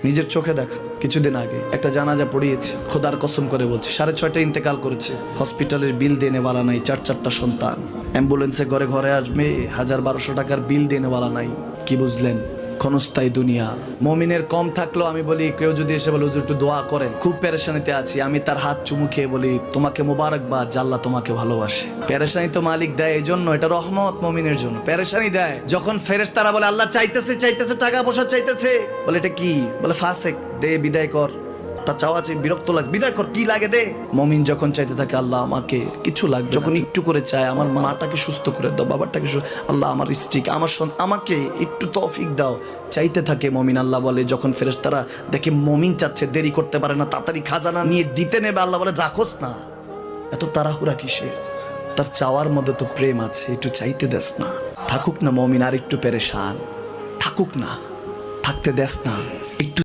নিজের চোখে দেখা কিছুদিন আগে একটা জানাজা পড়িয়েছে, খোদার কসম করে বলছে 6:30 ইন্তেকাল করেছে। হসপিটালের বিল দেনেওয়ালা নাই, 4 সন্তান, অ্যাম্বুলেন্সে ঘরে ঘরে আসবে, 1000-1200 টাকার বিল দেনেওয়ালা নাই। কি বুঝলেন? ক্ষণস্থায়ী দুনিয়া। মুমিনের কম থাকলেও আমি বলি, কেউ যদি এসে বলে হুজুর একটু দোয়া করেন, খুব পেরেশানিতে আছি, আমি তার হাত চুমু খেয়ে বলি তোমাকে মোবারকবাদ, আল্লাহ তোমাকে ভালোবাসে। পেরেশানি তো মালিক দেয়, এই জন্য এটা রহমত মুমিনের জন্য। পেরেশানি দেয় যখন ফেরেশতারা বলে আল্লাহ চাইতেছে চাইতেছে, টাকা পয়সা চাইতেছে, বলে এটা কি? বলে ফাসেক, দে বিদায় কর। তার চাওয়া চাই, বিরক্ত লাগে, বিদায় কর, কি লাগে দে। মুমিন যখন চাইতে থাকে আল্লাহ আমাকে কিছু লাগবে, যখন একটু করে চায় আমার মাটাকে সুস্থ করে দাও, বাবাটাকে আল্লাহ আমার স্ত্রীকে, আমার আমাকে একটু তৌফিক দাও, চাইতে থাকে মুমিন। আল্লাহ বলে যখন ফেরেশতারা দেখে মুমিন চাচ্ছে, দেরি করতে পারে না, তাড়াতাড়ি খাজানা নিয়ে দিতে নেবে, আল্লাহ বলে রাখোস না, এত তাড়াহুড়া কিসে? তার চাওয়ার মধ্যে তো প্রেম আছে, একটু চাইতে দেস না। থাকুক না মুমিন আর একটু পেরেশান, থাকুক না, থাকতে দেস না, একটু